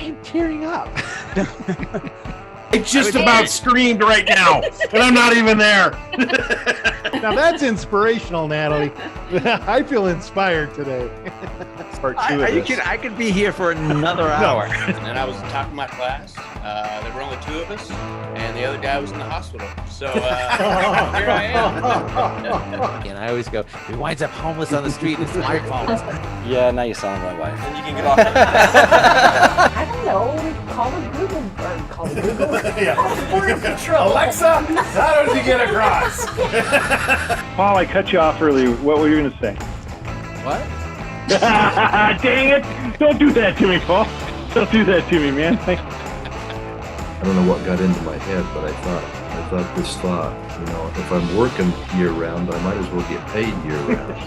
I am tearing up. I just about screamed right now, and I'm not even there. Now that's inspirational, Natalie. I feel inspired today. Part two of this. I could be here for another hour. And then I was top of my class. There were only two of us, and the other guy was in the hospital. So here I am. And I always go, he winds up homeless on the street. It's my fault. Yeah, now you sound like my wife. And you can get off. I don't know. Call it Google. Or call it Google. We're in control. Alexa, how did you get across? Paul, I cut you off earlier. What were you going to say? What? Dang it! Don't do that to me, Paul. Don't do that to me, man. I don't know what got into my head, but I thought this thought, if I'm working year round, I might as well get paid year round.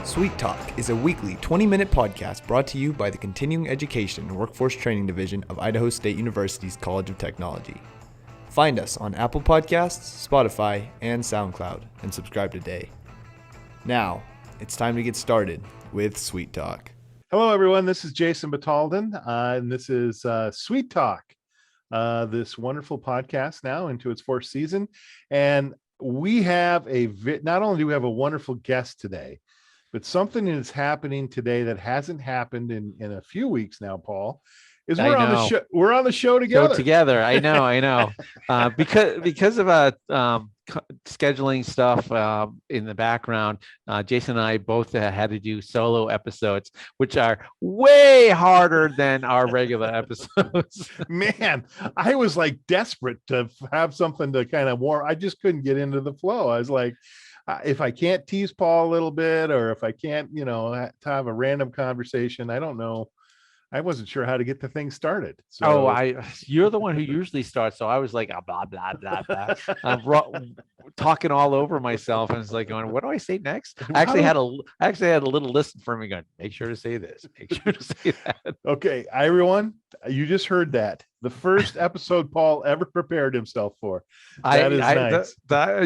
Sweet Talk is a weekly 20-minute podcast brought to you by the Continuing Education and Workforce Training Division of Idaho State University's College of Technology. Find us on Apple Podcasts, Spotify, and SoundCloud, and subscribe today. Now, it's time to get started with Sweet Talk. Hello, everyone. This is Jason Batalden, and this is Sweet Talk, this wonderful podcast now into its fourth season. And we have not only do we have a wonderful guest today, but something is happening today that hasn't happened in a few weeks now, Paul. We're on the show together. I know. Because of scheduling stuff in the background, Jason and I both had to do solo episodes, which are way harder than our regular episodes. Man, I was like desperate to have something to kind of warm. I just couldn't get into the flow. I was like, if I can't tease Paul a little bit, or if I can't, have a random conversation, I don't know. I wasn't sure how to get the thing started. So. You're the one who usually starts. So I was like, blah, blah, blah, blah. I'm talking all over myself. And it's like going, what do I say next? I actually had a little list for me going, make sure to say this, make sure to say that. Okay, everyone, you just heard that. The first episode Paul ever prepared himself for. That is nice.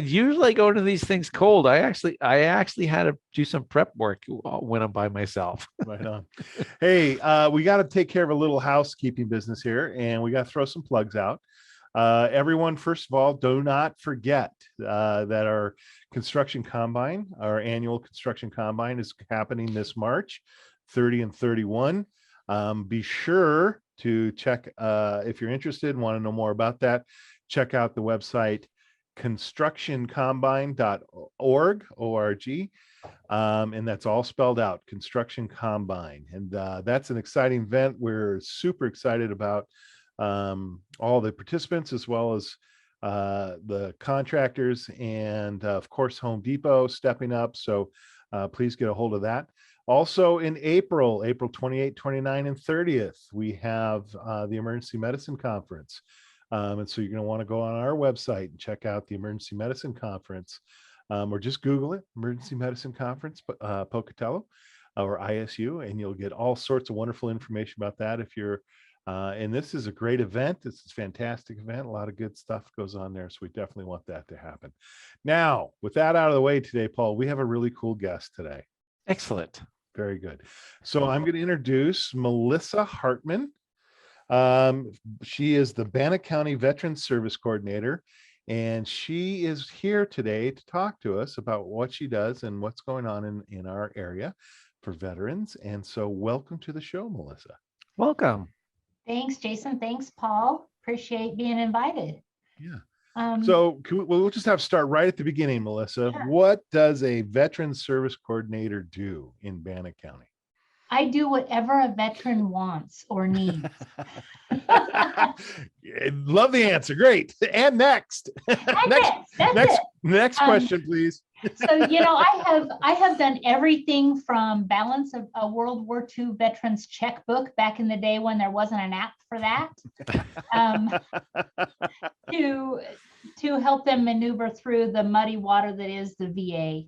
Usually I go into these things cold. I actually had to do some prep work when I'm by myself. Right on. Hey, we got to take care of a little housekeeping business here, and we got to throw some plugs out. Everyone, first of all, do not forget that our construction combine, our annual construction combine, is happening this March 30 and 31. Be sure to check, if you're interested and want to know more about that, check out the website constructioncombine.org, O-R-G, and that's all spelled out, Construction Combine. And that's an exciting event. We're super excited about all the participants, as well as the contractors, and of course, Home Depot stepping up. So please get a hold of that. Also in April 28, 29, and 30th, we have the Emergency Medicine Conference. And so you're going to want to go on our website and check out the Emergency Medicine Conference, or just Google it, Emergency Medicine Conference, Pocatello, or ISU, and you'll get all sorts of wonderful information about that. If you're, and this is a great event. This is a fantastic event. A lot of good stuff goes on there. So we definitely want that to happen. Now, with that out of the way today, Paul, we have a really cool guest today. Excellent. Very good. So I'm going to introduce Melissa Hartman. She is the Bannock County Veterans Service Coordinator, and she is here today to talk to us about what she does and what's going on in our area for veterans. And so welcome to the show, Melissa. Welcome. Thanks, Jason. Thanks, Paul. Appreciate being invited. Yeah. So we'll just have to start right at the beginning, Melissa. Sure. What does a Veterans Service Coordinator do in Bannock County? I do whatever a veteran wants or needs. Love the answer. Great. And next. Next question, please. So, I have done everything from balance of a World War II veterans checkbook back in the day when there wasn't an app for that, to help them maneuver through the muddy water that is the VA,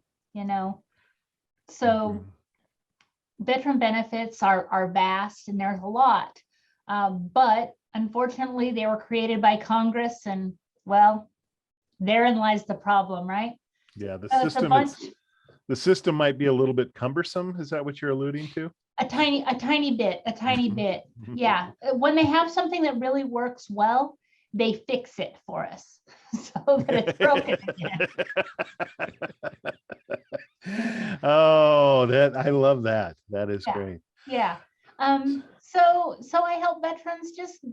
So veteran benefits are vast, and there's a lot, but unfortunately they were created by Congress, and well, therein lies the problem, right? Yeah, the the system might be a little bit cumbersome. Is that what you're alluding to? A tiny bit. Mhm. Yeah. When they have something that really works well, they fix it for us so that it's broken again. Oh, that I love that. That is Yeah. great. Yeah. So I help veterans just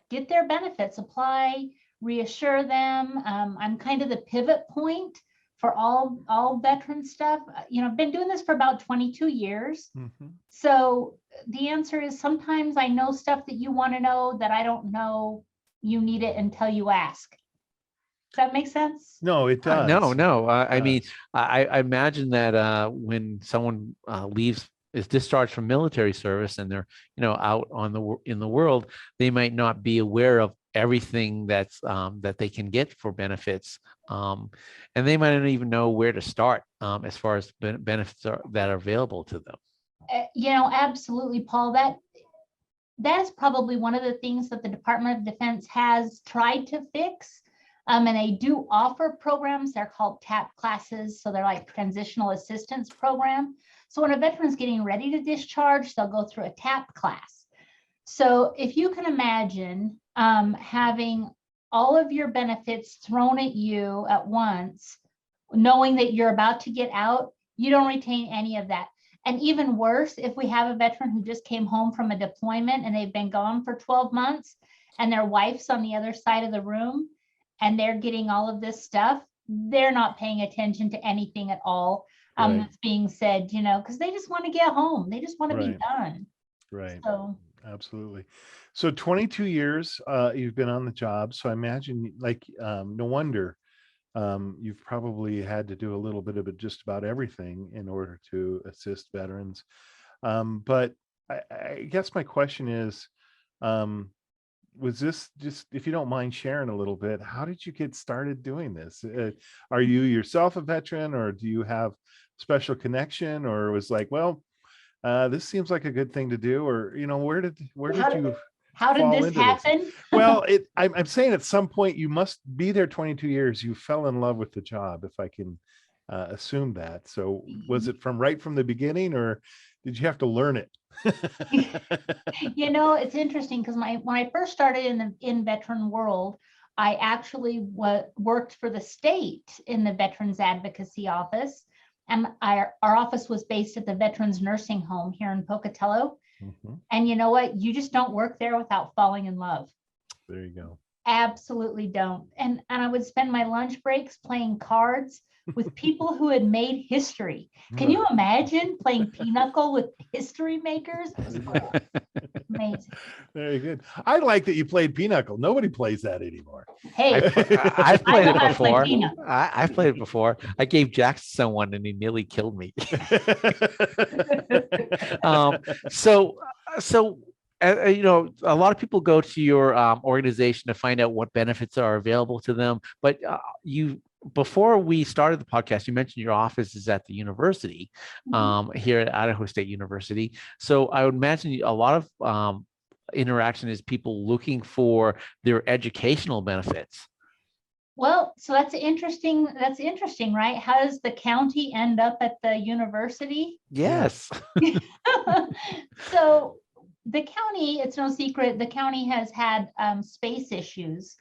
get their benefits, apply, reassure them. I'm kind of the pivot point for all veteran stuff. I've been doing this for about 22 years. Mhm. So the answer is sometimes I know stuff that you want to know that I don't know you need it until you ask. Does that make sense? No, it does. No. I mean, does. I imagine that when someone is discharged from military service and they're, out in the world, they might not be aware of everything that they can get for benefits, and they might not even know where to start as far as benefits that are available to them. Absolutely, Paul. That's probably one of the things that the Department of Defense has tried to fix. And they do offer programs. They're called TAP classes. So they're like transitional assistance program. So when a veteran's getting ready to discharge, they'll go through a TAP class. So if you can imagine having all of your benefits thrown at you at once, knowing that you're about to get out, you don't retain any of that. And even worse, if we have a veteran who just came home from a deployment and they've been gone for 12 months and their wife's on the other side of the room and they're getting all of this stuff, they're not paying attention to anything at all that's being said, because they just want to get home. They just want to be done. Right. So Absolutely. So 22 years you've been on the job. So I imagine no wonder you've probably had to do a little bit of it, just about everything in order to assist veterans. But I guess my question is, was this just, if you don't mind sharing a little bit, how did you get started doing this? Are you yourself a veteran, or do you have special connection, or was like, well, this seems like a good thing to do, or where did you how did fall this into happen? Well, I'm saying at some point you must be there 22 years. You fell in love with the job, if I can assume that. So was it right from the beginning, or did you have to learn it? It's interesting because when I first started in veteran world, I actually worked for the state in the Veterans Advocacy Office. And our office was based at the Veterans Nursing Home here in Pocatello. Mm-hmm. And you know what? You just don't work there without falling in love. There you go. Absolutely don't. And I would spend my lunch breaks playing cards with people who had made history. Can you imagine playing pinochle with history makers? It was cool. Amazing. Very good. I like that you played pinochle. Nobody plays that anymore. Hey, I've played I it know how to play before. pinochle. I've played it before. I gave Jack to someone and he nearly killed me. So a lot of people go to your organization to find out what benefits are available to them. But before we started the podcast, you mentioned your office is at the university here at Idaho State University. So I would imagine a lot of interaction is people looking for their educational benefits. Well, so that's interesting, right? How does the county end up at the university? Yes. So the county, it's no secret, the county has had space issues.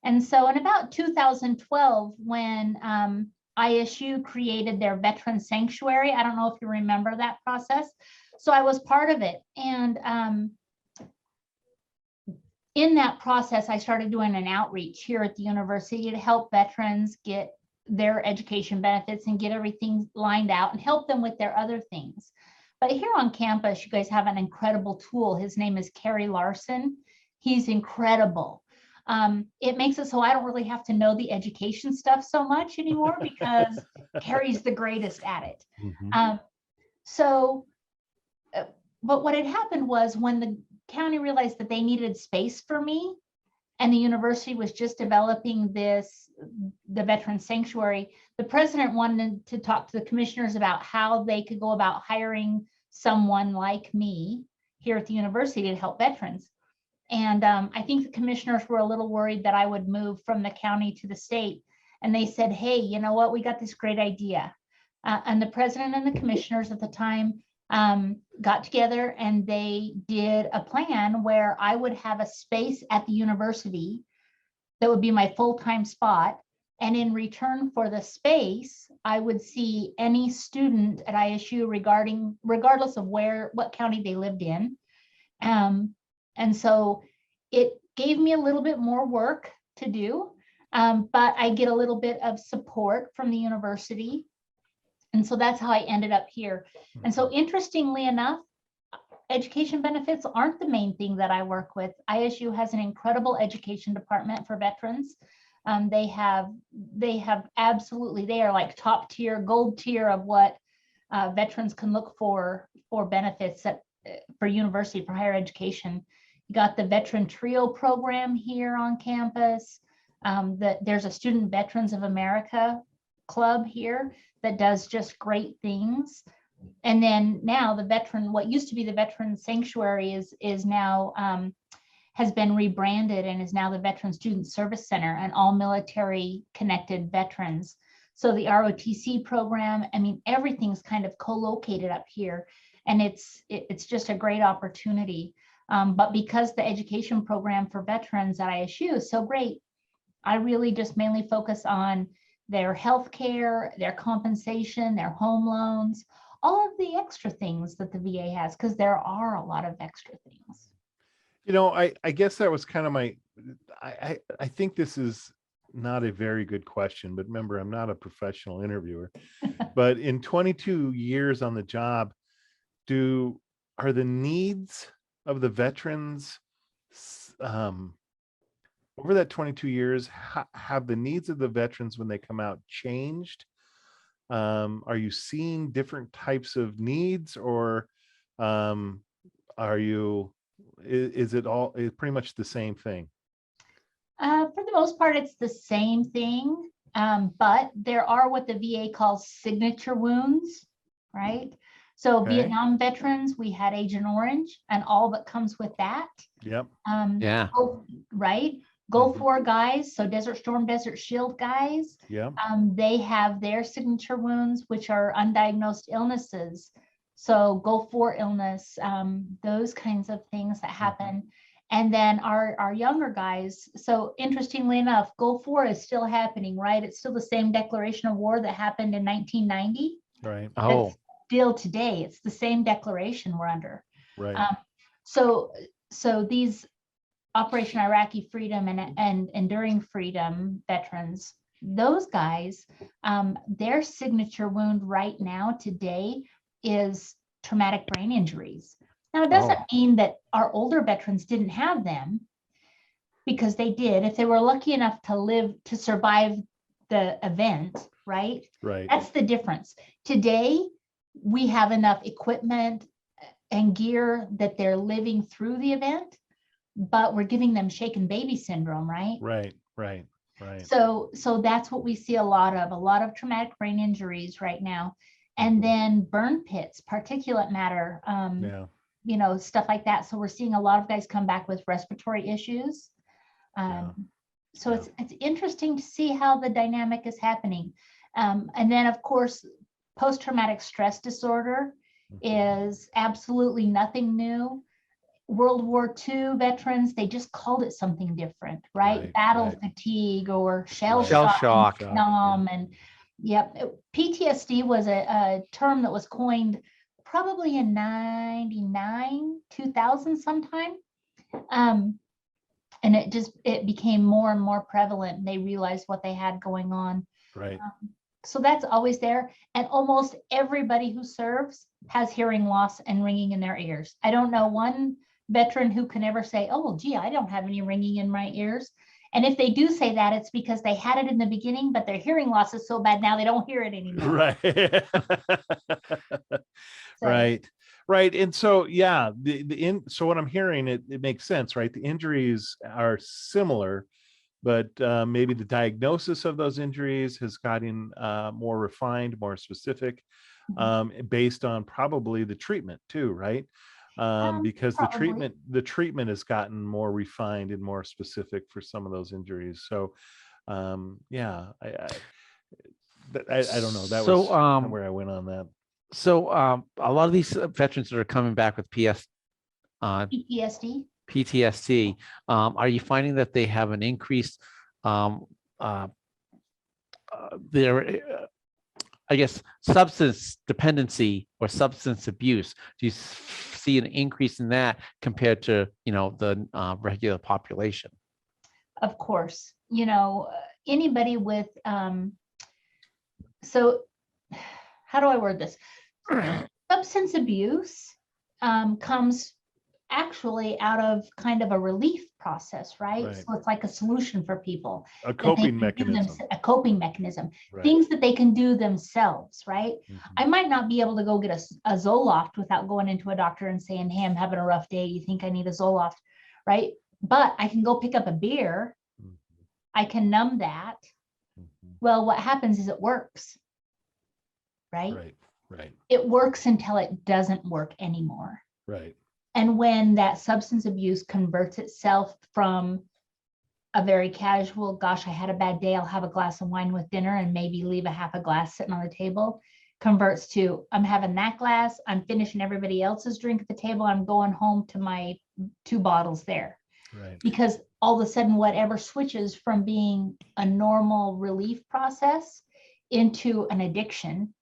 And so in about 2012, when ISU created their veteran sanctuary, I don't know if you remember that process. So I was part of it. And in that process, I started doing an outreach here at the university to help veterans get their education benefits and get everything lined out and help them with their other things. But here on campus, you guys have an incredible tool. His name is Kerry Larson. He's incredible. It makes it so I don't really have to know the education stuff so much anymore because Kerry's the greatest at it. Mm-hmm. But what had happened was when the county realized that they needed space for me and the university was just developing the veteran sanctuary, the president wanted to talk to the commissioners about how they could go about hiring someone like me here at the university to help veterans. And I think the commissioners were a little worried that I would move from the county to the state. And they said, hey, you know what? We got this great idea. and the president and the commissioners at the time got together, and they did a plan where I would have a space at the university that would be my full-time spot. And in return for the space, I would see any student at ISU regardless of what county they lived in. And so it gave me a little bit more work to do, but I get a little bit of support from the university. And so that's how I ended up here. And so interestingly enough, education benefits aren't the main thing that I work with. ISU has an incredible education department for veterans. They have absolutely, they are like top tier, gold tier of what veterans can look for benefits for university, for higher education. You got the Veteran Trio program here on campus. There's a Student Veterans of America club here that does just great things. And then now what used to be the Veteran Sanctuary is now has been rebranded and is now the Veteran Student Service Center, and all military connected veterans. So the ROTC program, I mean, everything's kind of co-located up here, and it's just a great opportunity. But because the education program for veterans at ISU is so great, I really just mainly focus on their health care, their compensation, their home loans, all of the extra things that the VA has, because there are a lot of extra things. I guess that was kind of I think this is not a very good question, but remember, I'm not a professional interviewer. But in 22 years on the job, are the needs of the veterans over that 22 years, have the needs of the veterans when they come out changed? Are you seeing different types of needs, or is it pretty much the same thing? For the most part, it's the same thing, but there are what the VA calls signature wounds, right? So Okay. Vietnam veterans, we had Agent Orange and all that comes with that. Yep. Yeah. Right. Gulf War guys, so Desert Storm, Desert Shield guys, Yep. they have their signature wounds, which are undiagnosed illnesses. So Gulf War illness, those kinds of things that happen. And then our younger guys, so interestingly enough, Gulf War is still happening, right? It's still the same declaration of war that happened in 1990. Right. Oh, It's still today, it's the same declaration we're under. Right. So these Operation Iraqi Freedom and Enduring Freedom veterans, those guys, their signature wound right now today is traumatic brain injuries. Now, it doesn't mean that our older veterans didn't have them, because they did, if they were lucky enough to survive the event, right? Right. That's the difference. Today, we have enough equipment and gear that they're living through the event, but we're giving them shaken baby syndrome, right? Right. So that's what we see a lot of traumatic brain injuries right now. And then burn pits, particulate matter, Yeah. Stuff like that. So we're seeing a lot of guys come back with respiratory issues. So Yeah. it's interesting to see how the dynamic is happening. And then of course, post-traumatic stress disorder is absolutely nothing new. World War II veterans, they just called it something different, right? Battle fatigue or shell shock. Vietnam, and PTSD was a term that was coined probably in 99, 2000 sometime. And it became more and more prevalent. They realized what they had going on. Right. So that's always there. And almost everybody who serves has hearing loss and ringing in their ears. I don't know one veteran who can ever say, oh, well, gee, I don't have any ringing in my ears. And if they do say that, it's because they had it in the beginning, but their hearing loss is so bad now they don't hear it anymore. Right. Right. And so, yeah, so what I'm hearing, it makes sense, right? The injuries are similar, but maybe the diagnosis of those injuries has gotten more refined, more specific, based on probably the treatment too, right? Because Probably. the treatment has gotten more refined and more specific for some of those injuries. So I don't know. That So, was kind of where I went on that. So a lot of these veterans that are coming back with PTSD. PTSD, are you finding that they have an increased their, I guess, substance dependency or substance abuse? Do you see an increase in that compared to, the regular population? Of course, anybody with, so how do I word this? Substance abuse comes actually out of kind of a relief process, right? Right. So it's like a solution for people. A that they coping can do mechanism. a coping mechanism. Right. Things that they can do themselves, right? Mhm. I might not be able to go get a Zoloft without going into a doctor and saying, hey, I'm having a rough day. You think I need a Zoloft, right? But I can go pick up a beer. Mhm. I can numb that. Mhm. Well, what happens is it works, right? Right. Right. It works until it doesn't work anymore. Right. And when that substance abuse converts itself from a very casual, gosh, I had a bad day, I'll have a glass of wine with dinner and maybe leave a half a glass sitting on the table, converts to, I'm having that glass, I'm finishing everybody else's drink at the table, I'm going home to my 2 bottles there. Right. Because all of a sudden, whatever switches from being a normal relief process into an addiction.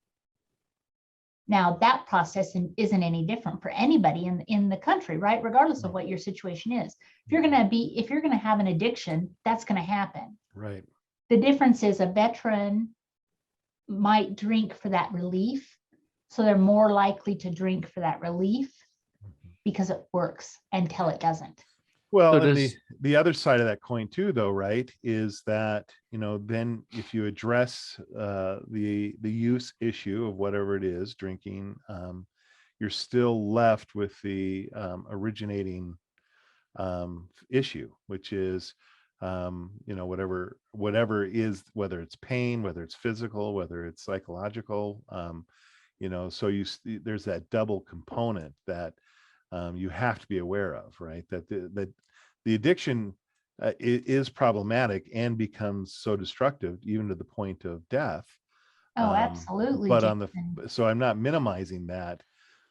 Now that process isn't any different for anybody in the country, right? Regardless of what your situation is. If you're gonna have an addiction, that's gonna happen. Right. The difference is a veteran might drink for that relief. So they're more likely to drink for that relief because it works until it doesn't. Well, So and the other side of that coin too, though, right, is that, then if you address the use issue of whatever it is, drinking, you're still left with the originating issue, which is, whatever is, whether it's pain, whether it's physical, whether it's psychological, so there's that double component that you have to be aware of, right? That the addiction is problematic and becomes so destructive, even to the point of death. Oh, absolutely. But Jason. so I'm not minimizing that,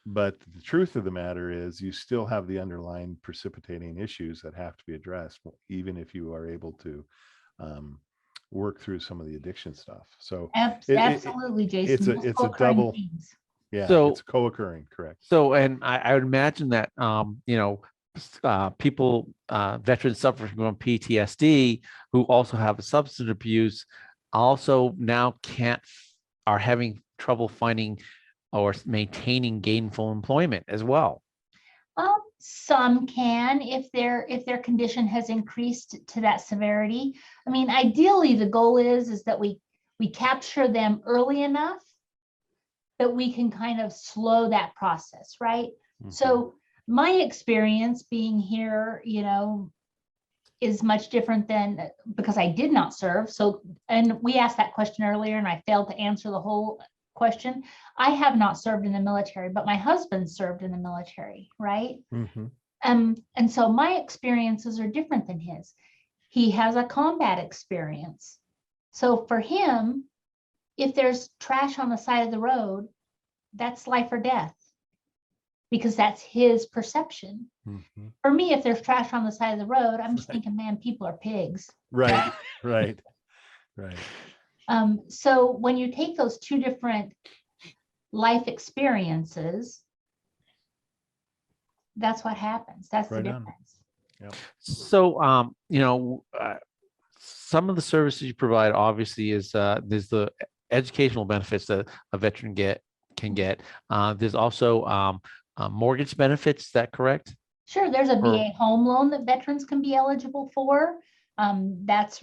but the truth of the matter is you still have the underlying precipitating issues that have to be addressed, even if you are able to work through some of the addiction stuff. So absolutely, Jason. it's a double. Things. Yeah, So it's co-occurring, correct. So, and I would imagine that, people, veterans suffering from PTSD who also have a substance abuse also now are having trouble finding or maintaining gainful employment as well. Some can, if their condition has increased to that severity. I mean, ideally, the goal is that we capture them early enough that we can kind of slow that process, right? Mm-hmm. So my experience being here, is much different than, because I did not serve. So, and we asked that question earlier and I failed to answer the whole question. I have not served in the military, but my husband served in the military, right? Mm-hmm. And so my experiences are different than his. He has a combat experience. So for him, if there's trash on the side of the road, that's life or death, because that's his perception. Mm-hmm. For me, if there's trash on the side of the road, I'm just thinking, man, people are pigs. Right, right. So when you take those 2 different life experiences, that's what happens. That's right, the difference. Yep. So, some of the services you provide obviously is there's the educational benefits that a veteran can get. There's also mortgage benefits. Is that correct? Sure. There's a VA home loan that veterans can be eligible for. That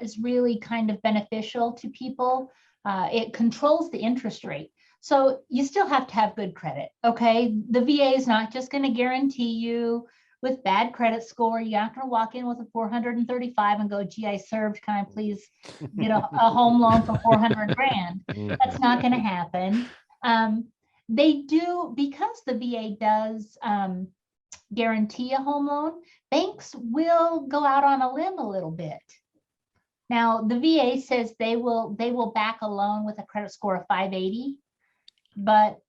is really kind of beneficial to people. It controls the interest rate. So you still have to have good credit. Okay. The VA is not just going to guarantee you with bad credit score. You're not going to walk in with a 435 and go, gee, I served. Can I please get a home loan for 400 grand? That's not going to happen. They do, because the VA does guarantee a home loan, banks will go out on a limb a little bit Now, the VA says they will back a loan with a credit score of 580, but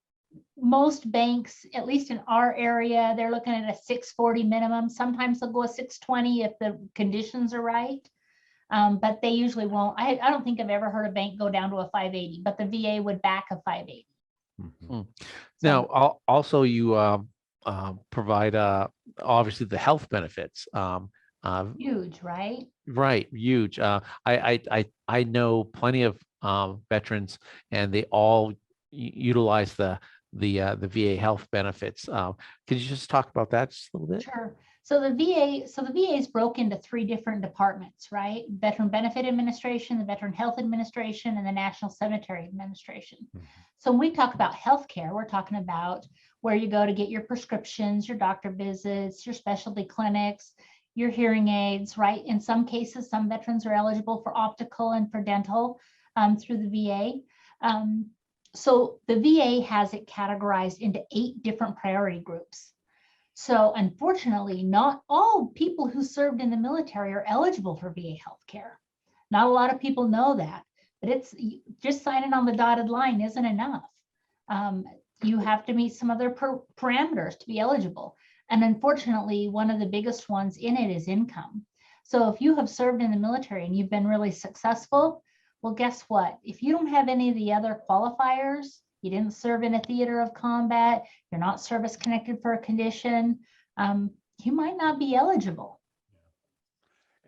most banks, at least in our area, they're looking at a 640 minimum. Sometimes they'll go a 620 if the conditions are right. But they usually won't. I don't think I've ever heard a bank go down to a 580, but the VA would back a 580. Now, also you provide obviously the health benefits. Huge, right? Right, huge. I know plenty of veterans, and they all utilize the VA health benefits. Could you just talk about that just a little bit? Sure. So the VA is broke into 3 different departments, right? Veteran Benefit Administration, the Veteran Health Administration, and the National Cemetery Administration. So when we talk about healthcare, we're talking about where you go to get your prescriptions, your doctor visits, your specialty clinics, your hearing aids, right? In some cases, some veterans are eligible for optical and for dental through the VA. So the VA has it categorized into 8 different priority groups. So unfortunately, not all people who served in the military are eligible for VA healthcare. Not a lot of people know that, but it's just signing on the dotted line isn't enough. You have to meet some other parameters to be eligible. And unfortunately, one of the biggest ones in it is income. So if you have served in the military and you've been really successful, well, guess what? If you don't have any of the other qualifiers, you didn't serve in a theater of combat, you're not service connected for a condition, you might not be eligible.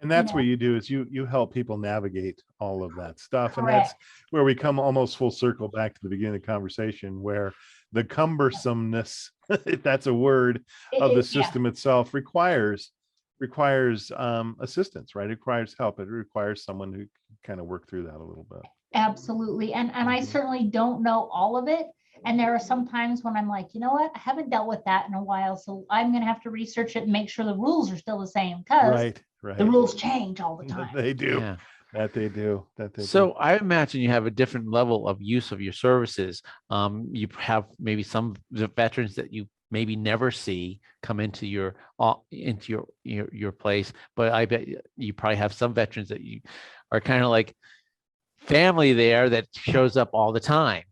And that's what you do is you help people navigate all of that stuff. Correct. And that's where we come almost full circle back to the beginning of the conversation, where the cumbersomeness, if that's a word, of the system itself requires assistance, right? It requires help. It requires someone who can kind of work through that a little bit. Absolutely. And I certainly don't know all of it. And there are some times when I'm like, you know what, I haven't dealt with that in a while. So I'm going to have to research it and make sure the rules are still the same, because the rules change all the time. They do. Yeah. That they do. So I imagine you have a different level of use of your services. You have maybe some veterans that you maybe never see come into your place, but I bet you probably have some veterans that you are kind of like family there that shows up all the time.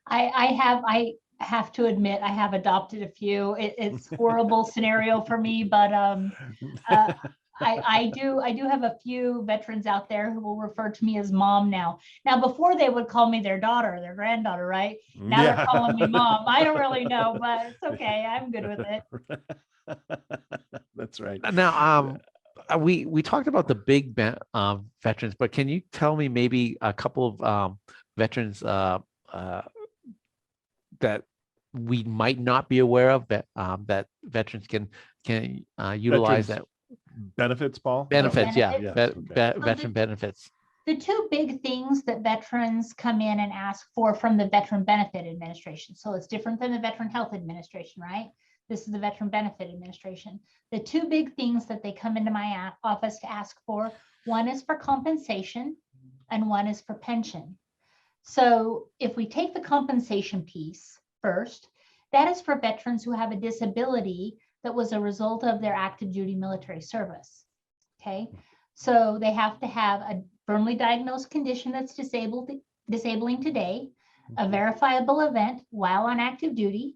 I have to admit, I have adopted a few. It's a horrible scenario for me, but I do have a few veterans out there who will refer to me as mom now. Now, before they would call me their daughter, their granddaughter, right? Now they're calling me mom. I don't really know, but it's okay. I'm good with it. That's right. Now, we talked about the big veterans, but can you tell me maybe a couple of veterans that we might not be aware of that veterans can utilize that benefits, Paul? Benefits, Benefits. veteran benefits. The 2 big things that veterans come in and ask for from the Veteran Benefit Administration. So it's different than the Veteran Health Administration, right? This is the Veteran Benefit Administration. The 2 big things that they come into my office to ask for, one is for compensation and one is for pension. So if we take the compensation piece first, that is for veterans who have a disability that was a result of their active duty military service. Okay, so they have to have a firmly diagnosed condition that's disabling today, a verifiable event while on active duty.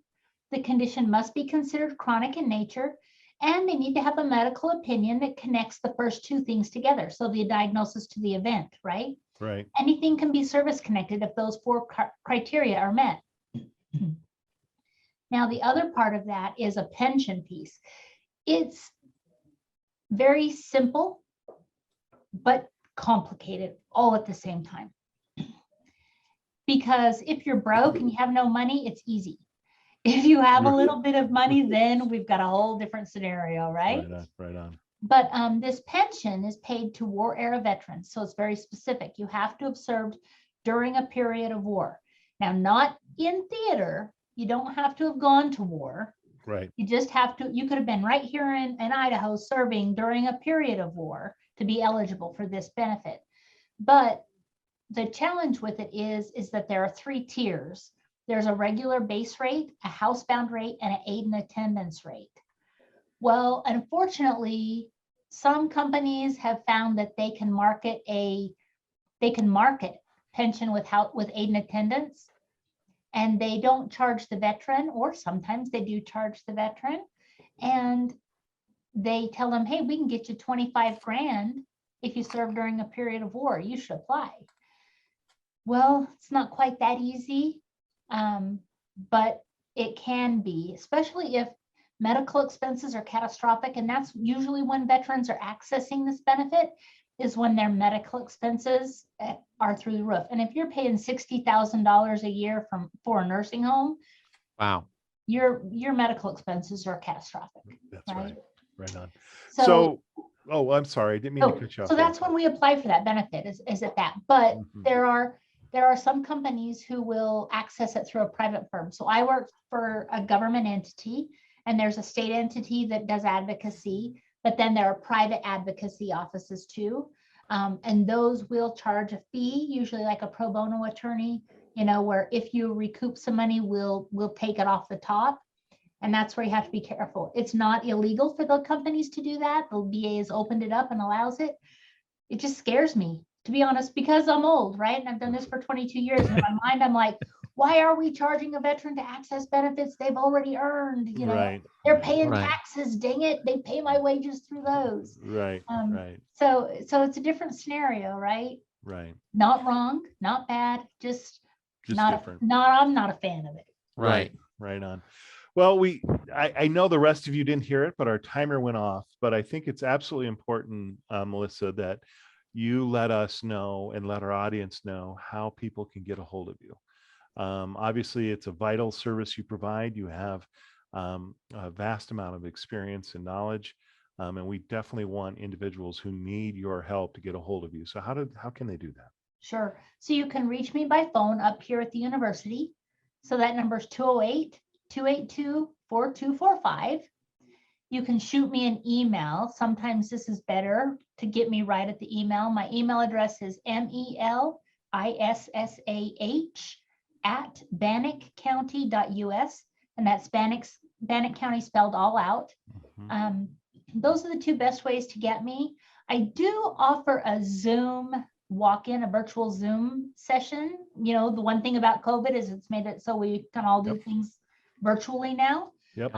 The condition must be considered chronic in nature, and they need to have a medical opinion that connects the first 2 things together. So the diagnosis to the event, right? Right. Anything can be service connected if those 4 criteria are met. Now, the other part of that is a pension piece. It's very simple, but complicated all at the same time. Because if you're broke and you have no money, it's easy. If you have a little bit of money, then we've got a whole different scenario, right? Right on. But this pension is paid to war era veterans. So it's very specific. You have to have served during a period of war. Now, not in theater. You don't have to have gone to war. Right. You just have to, you could have been right here in Idaho serving during a period of war to be eligible for this benefit. But the challenge with it is that there are 3 tiers. There's a regular base rate, a housebound rate, and an aid and attendance rate. Well, unfortunately, some companies have found that they can market pension with aid and attendance, and they don't charge the veteran, or sometimes they do charge the veteran, and they tell them, hey, we can get you 25 grand if you serve during a period of war, you should apply. Well, it's not quite that easy, but it can be, especially if medical expenses are catastrophic. And that's usually when veterans are accessing this benefit, is when their medical expenses are through the roof. And if you're paying $60,000 a year for a nursing home, Wow. your medical expenses are catastrophic. That's right. Right on. So Oh, I'm sorry. I didn't mean to cut you off. so that's when we apply for that benefit, is at that. But Mhm. there are some companies who will access it through a private firm. So I work for a government entity, and there's a state entity that does advocacy, but then there are private advocacy offices too. And those will charge a fee, usually like a pro bono attorney, where if you recoup some money, we'll take it off the top. And that's where you have to be careful. It's not illegal for the companies to do that. The VA has opened it up and allows it. It just scares me, to be honest, because I'm old, right? And I've done this for 22 years. In my mind, I'm like, why are we charging a veteran to access benefits they've already earned? Right. They're paying Right. taxes, dang it. They pay my wages through those. Right. Right. So it's a different scenario, right? Right. Not wrong, not bad, just not different. I'm not a fan of it. Right. Right on. Well, I know the rest of you didn't hear it, but our timer went off. But I think it's absolutely important, Melissa, that you let us know and let our audience know how people can get a hold of you. Obviously, it's a vital service you provide. You have a vast amount of experience and knowledge, and we definitely want individuals who need your help to get a hold of you. So how can they do that? Sure. So you can reach me by phone up here at the university. So that number is 208-282-4245. You can shoot me an email. Sometimes this is better to get me right at the email. My email address is melissa@bannockcounty.us, and that's Bannock County spelled all out. Mhm. Those are the two best ways to get me. I do offer a Zoom walk-in, a virtual Zoom session. The one thing about COVID is it's made it so we can all do things virtually now. Yep.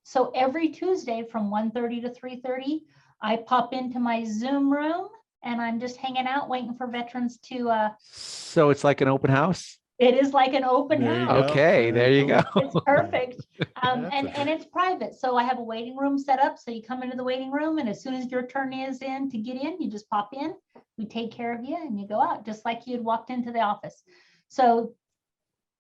So every Tuesday from 1:30 to 3:30, I pop into my Zoom room and I'm just hanging out waiting for veterans to. So it's like an open house? It is like an open There you house. go. Okay, there you go. It's perfect. That's And it's private. So I have a waiting room set up. So you come into the waiting room, and as soon as your turn is in to get in, you just pop in, we take care of you, and you go out just like you had walked into the office. So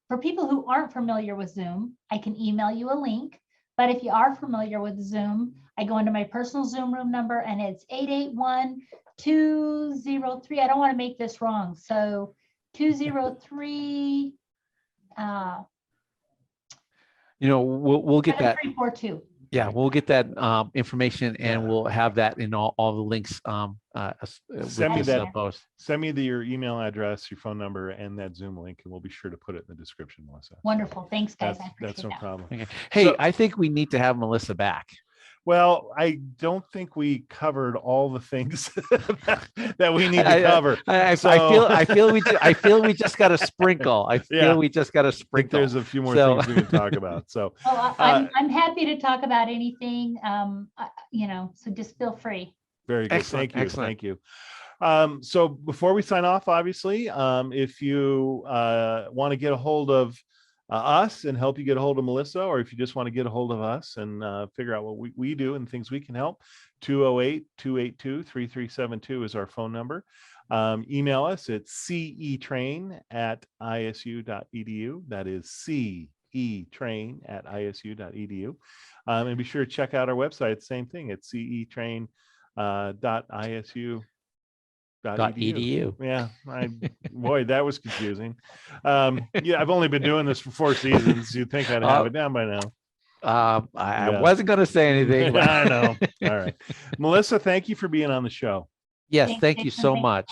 for people who aren't familiar with Zoom, I can email you a link. But if you are familiar with Zoom, I go into my personal Zoom room number, and it's 881-203. I don't want to make this wrong. So 203. We'll get that. 342. Yeah, we'll get that information, and we'll have that in all the links. Send me with this, that. post. Send me your email address, your phone number, and that Zoom link, and we'll be sure to put it in the description, Melissa. Wonderful. Thanks, guys. I That's appreciate no that. problem. Okay. Hey, So- I think we need to have Melissa back. Well, I don't think we covered all the things that we need to cover. I So- feel we just got to sprinkle. I feel Yeah. we just got to I think sprinkle. there's a few more So- things we can talk about. So Well, I'm happy to talk about anything, so just feel free. very good. Excellent, Thank you. excellent. Thank you. So before we sign off, obviously, if you want to get a hold of us and help you get a hold of Melissa, or if you just want to get a hold of us and figure out what we do and things we can help, 208-282-3372 is our phone number. Email us at cetrain@isu.edu. That is cetrain@isu.edu. And be sure to check out our website. Same thing at cetrain.isu.edu. .edu. Yeah, boy, that was confusing. Yeah, I've only been doing this for 4 seasons. You'd think I'd have it down by now. I Yeah. wasn't going to say anything. But I know. All right, Melissa, thank you for being on the show. Yes, Thanks, thank you Jason. so Thank you. much.